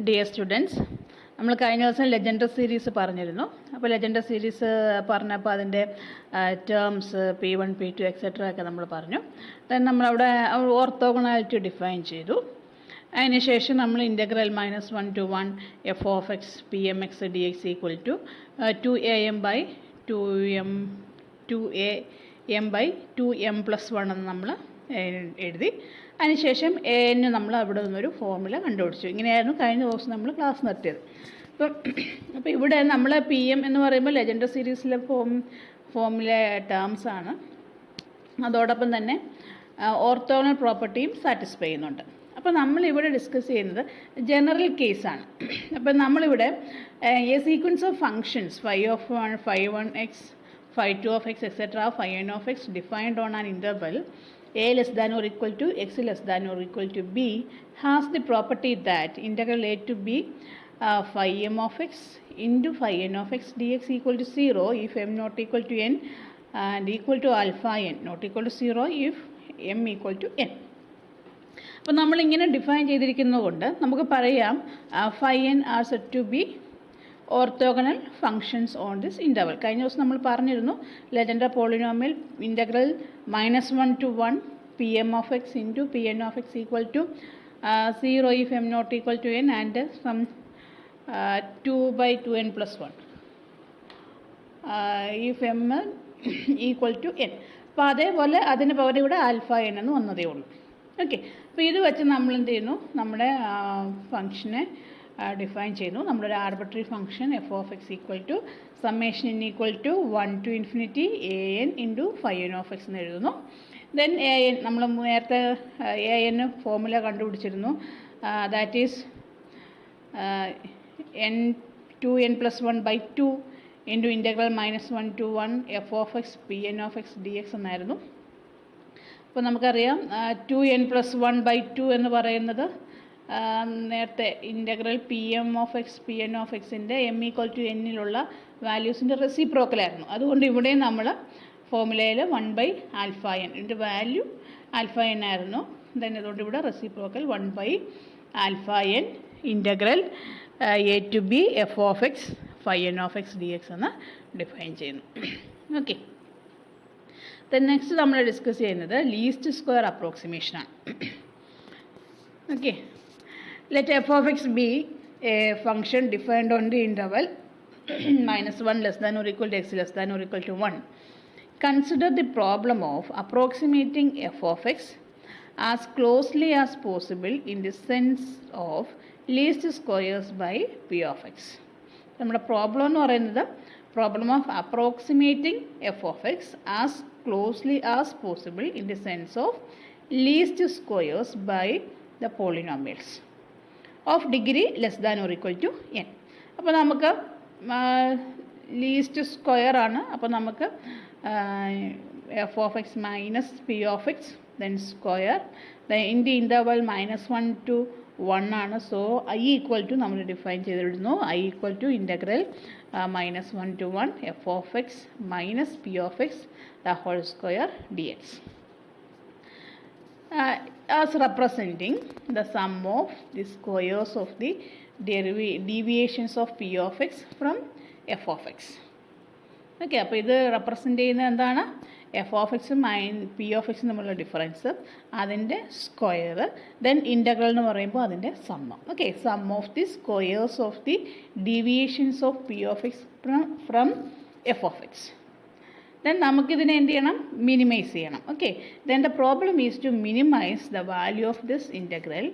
Dear students, നമ്മൾ കഴിഞ്ഞ ദിവസം ലെജൻഡർ സീരീസ് പറഞ്ഞിരുന്നു. അപ്പോൾ ലെജൻഡർ സീരീസ് പറഞ്ഞപ്പോൾ അതിൻ്റെ ടേംസ് P1, P2 എക്സെട്ര ഒക്കെ നമ്മൾ പറഞ്ഞു. ദെൻ നമ്മളവിടെ ഓർത്തോഗണാലിറ്റി ഡിഫൈൻ ചെയ്തു. അതിനുശേഷം നമ്മൾ integral -1 to 1 f of x pmx dx equal to 2am by 2m plus 1 എന്ന് നമ്മൾ എഴുതി. അതിനുശേഷം an നമ്മൾ അവിടെ നിന്നൊരു ഫോർമുല കണ്ടുപിടിച്ചു. ഇങ്ങനെയായിരുന്നു കഴിഞ്ഞ ദിവസം നമ്മൾ ക്ലാസ് നടത്തിയത്. അപ്പോൾ ഇവിടെ നമ്മൾ പി എം എന്ന് പറയുമ്പോൾ ലെജൻഡർ സീരീസിലെ ഫോർമുല ടേംസ് ആണ്. അതോടൊപ്പം തന്നെ ഓർത്തോഗണൽ പ്രോപ്പർട്ടിയും സാറ്റിസ്ഫൈ ചെയ്യുന്നുണ്ട്. അപ്പോൾ നമ്മളിവിടെ ഡിസ്കസ് ചെയ്യുന്നത് ജനറൽ കേസാണ്. അപ്പോൾ നമ്മളിവിടെ A sequence of functions phi1x, phi2x, etc., phi n of x defined on an interval a less than or equal to x less than or equal to b has the property that integral a to b phi m of x into phi n of x dx equal to 0 if m not equal to n and equal to alpha n not equal to 0 if m equal to n. അപ്പോൾ നമ്മളിങ്ങനെ define ചെയ്തിരിക്കുന്നതുകൊണ്ട് നമുക്ക് പറയാം phi n are said to be orthogonal functions on this interval. കഴിഞ്ഞ ദിവസം നമ്മൾ പറഞ്ഞിരുന്നു legender polynomial integral -1 to 1 pm of x into pn of x equal to 0 if m not equal to n and some 2 by 2n plus 1 if m equal to n. അപ്പോൾ അതേപോലെ അതിന് പകരം ഇവിടെ alpha n എന്ന് വന്നതേ ഉള്ളൂ. Okay, അപ്പോൾ ഇത് വെച്ച് നമ്മൾ എന്ത് ചെയ്യുന്നു, നമ്മുടെ ഫങ്ഷനെ ഡിഫൈൻ ചെയ്യുന്നു. നമ്മളൊരു arbitrary function f of x equal to summation n equal to 1 to infinity an into phi n of x എന്ന് എഴുതുന്നു. ദെൻ an നമ്മൾ നേരത്തെ an ഫോർമുല കണ്ടുപിടിച്ചിരുന്നു. That is n 2n+1 by 2 into integral -1 to 1 f of x pn of x dx എന്നായിരുന്നു. അപ്പോൾ നമുക്കറിയാം 2n+1 by 2 എന്ന് പറയുന്നത് നേരത്തെ integral P M of x P N of എക്സിൻ്റെ എം ഈക്വൽ ടു എന്നിലുള്ള വാല്യൂസിൻ്റെ റെസിപ്രോക്കലായിരുന്നു. അതുകൊണ്ട് ഇവിടെ നമ്മൾ ഫോർമുലയിൽ 1/α n ഇതിൻ്റെ വാല്യൂ α n ആയിരുന്നു. ദെൻ അതുകൊണ്ട് ഇവിടെ reciprocal 1/α n integral a to b f of x phi n of x d x എന്ന് ഡിഫൈൻ ചെയ്യുന്നു. ഓക്കെ, ദെൻ നെക്സ്റ്റ് നമ്മൾ ഡിസ്കസ് ചെയ്യുന്നത് ലീസ്റ്റ് സ്ക്വയർ അപ്രോക്സിമേഷനാണ്. Okay, let f of x be a function defined on the interval -1 less than or equal to x less than or equal to 1. Consider the problem of approximating f of x as closely as possible in the sense of least squares by p of x. നമ്മുടെ problem എന്ന് പറയുന്നത് problem of approximating f of x as closely as possible in the sense of least squares by the polynomials of degree less than or equal to n. അപ്പോൾ നമുക്ക് least square ആണ്. അപ്പോൾ നമുക്ക് f of x minus p of x then square in the interval -1 to 1 ആണ്. So I equal to നമ്മൾ define ചെയ്തിരുന്നു. I equal to integral -1 to 1 f of x minus p of x the whole square d x. As representing the sum of the squares of the deviations of p of x from f of x. Okay, അപ്പോൾ ഇത് represent ചെയ്യുന്നത് എന്താണ്? F of എക്സും P of എക്സും തമ്മിലുള്ള difference, അതിൻ്റെ square, then integral എന്ന് പറയുമ്പോൾ അതിൻ്റെ sum. Okay, sum of the squares of the deviations of p of x from f of x. Then നമുക്കിതിനെ എന്ത് ചെയ്യണം? മിനിമൈസ് ചെയ്യണം. Okay, then the problem is to minimize the value of this integral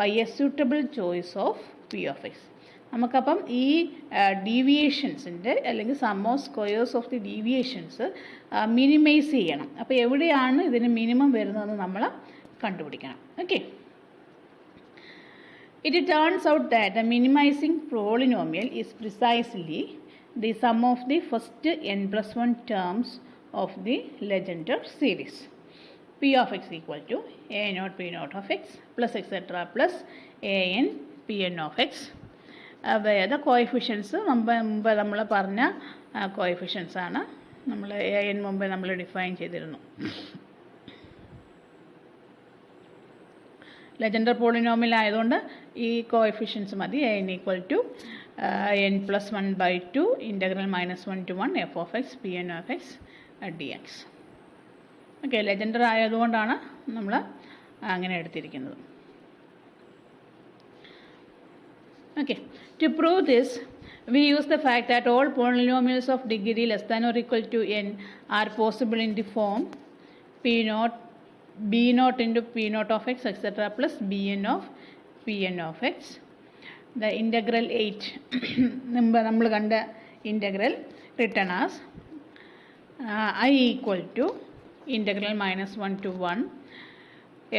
by a suitable choice of p of x. നമുക്കപ്പം ഈ ഡീവിയേഷൻസിൻ്റെ അല്ലെങ്കിൽ sum of squares of the deviations minimize ചെയ്യണം. അപ്പോൾ എവിടെയാണ് ഇതിന് മിനിമം വരുന്നതെന്ന് നമ്മൾ കണ്ടുപിടിക്കണം. Okay, it turns out that the minimising polynomial is precisely the sum of the first n+1 terms of the Legendre series. P of x equal to a naught p naught of x plus etc. plus a n p n of x. where the coefficients മുമ്പ് നമ്മൾ പറഞ്ഞ coefficients ആണ്. നമ്മൾ a n മുമ്പ് നമ്മൾ define ചെയ്തിരുന്നു. Legender polynomial ആയതുകൊണ്ട് ഈ കോഎഫിഷ്യൻസ് മതി. n equal to n+1/2 integral -1 to 1 f of x pn of x dx. Okay, legender ആയതുകൊണ്ടാണ് നമ്മൾ അങ്ങനെ എടുത്തിരിക്കുന്നത്. Okay, to prove this, we use the fact that all polynomials of degree less than or equal to n are possible in the form p0, b0 into p0 of x, etc. plus bn of pn of x. The integral 8, നമ്മൾ കണ്ട integral written as I equal to integral -1 to 1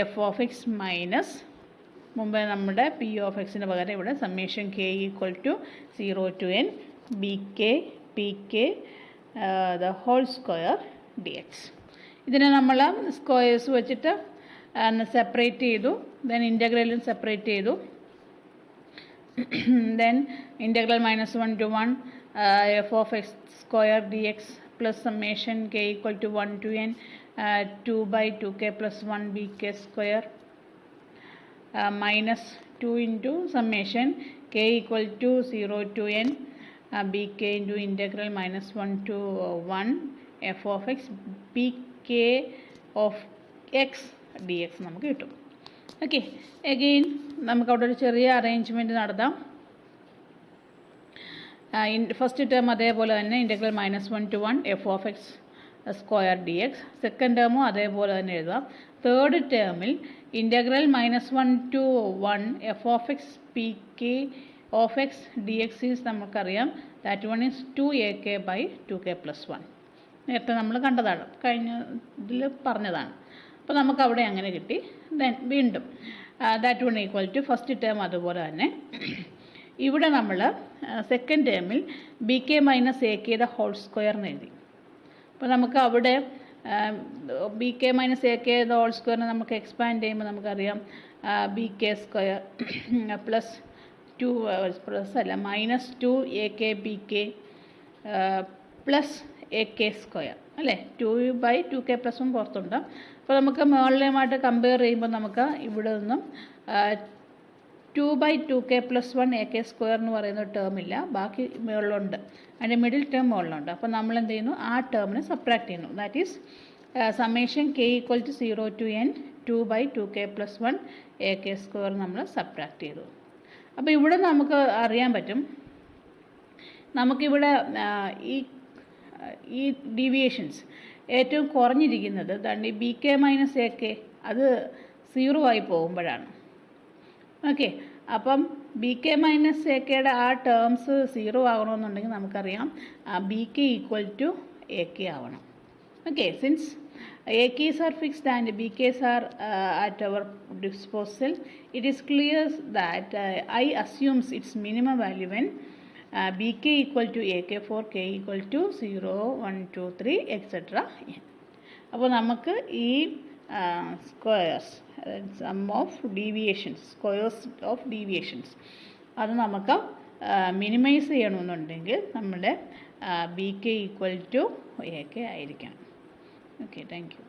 f of x minus മുമ്പേ നമ്മുടെ P of എക്സിന് പകരം ഇവിടെ summation k equal to 0 to n b k p k the whole square d x. ഇതിനെ നമ്മൾ squares വെച്ചിട്ട് സെപ്പറേറ്റ് ചെയ്തു. Then ഇൻ്റഗ്രലും സെപ്പറേറ്റ് ചെയ്തു. Then integral -1 to 1 f of x square d x plus summation k equal to 1 to n 2/2k plus 1 bk square minus 2 into summation k equal to 0 to n bk into integral -1 to 1 f of x bk of x dx നമുക്ക് കിട്ടും. Okay, again നമുക്ക് അവിടെ ഒരു ചെറിയ arrangement നടത്താം. First term അതേപോലെ തന്നെ integral -1 to 1 f of x square d x. Second ടേമും അതേപോലെ തന്നെ എഴുതാം. തേർഡ് ടേമിൽ integral -1 to 1 f of x p k of x d x is നമുക്കറിയാം ദാറ്റ് വൺ ഈസ് 2ak/2k+1. നേരത്തെ നമ്മൾ കണ്ടതാണ്, കഴിഞ്ഞ ഇതിൽ പറഞ്ഞതാണ്. അപ്പോൾ നമുക്കവിടെ അങ്ങനെ കിട്ടി. ദെൻ വീണ്ടും that one equal to first term അതുപോലെ തന്നെ. ഇവിടെ നമ്മൾ സെക്കൻഡ് ടേമിൽ b k minus a k the whole square എന്ന് എഴുതി. അപ്പോൾ നമുക്ക് അവിടെ b k minus a k the whole സ്ക്വയറിനെ നമുക്ക് എക്സ്പാൻഡ് ചെയ്യുമ്പോൾ നമുക്കറിയാം b k square plus 2 plus അല്ല -2 a k b k plus a k square അല്ലേ. 2/2k+1 പുറത്തുണ്ട്. അപ്പോൾ നമുക്ക് മുകളിലുമായിട്ട് കമ്പയർ ചെയ്യുമ്പോൾ നമുക്ക് ഇവിടെ നിന്നും 2/2k+1 എ കെ സ്ക്വയർ എന്ന് പറയുന്ന ടേം ഇല്ല, ബാക്കി മുകളിലുണ്ട്. അതിൻ്റെ മിഡിൽ ടേം മുകളിലുണ്ട്. അപ്പോൾ നമ്മൾ എന്ത് ചെയ്യുന്നു, ആ ടേമിനെ സബ്ട്രാക്ട് ചെയ്യുന്നു. That is summation k equal to 0 to n 2/2k+1 a k square നമ്മൾ സബ്ട്രാക്ട് ചെയ്തു. അപ്പോൾ ഇവിടെ നമുക്ക് അറിയാൻ പറ്റും, നമുക്കിവിടെ ഈ ഡീവിയേഷൻസ് ഏറ്റവും കുറഞ്ഞിരിക്കുന്നത് ദാണ്ട് B k minus a K അത് 0 ആയി പോകുമ്പോഴാണ്. ഓക്കെ, അപ്പം ബി കെ മൈനസ് എ കെയുടെ ആ ടേംസ് 0 ആകണമെന്നുണ്ടെങ്കിൽ നമുക്കറിയാം b k equal to a k ആവണം. Okay, since a k's are fixed and b k's are at our disposal, it is clear that I assumes its minimum value when b k equal to a k for k equal to 0, 1, 2, 3 etc. അപ്പോൾ നമുക്ക് ഈ squares sum of deviations squares of deviations അത് നമുക്ക് minimize ചെയ്യണമെന്നുണ്ടെങ്കിൽ നമ്മുടെ b k equal to a K ആയിരിക്കണം. Okay, thank you.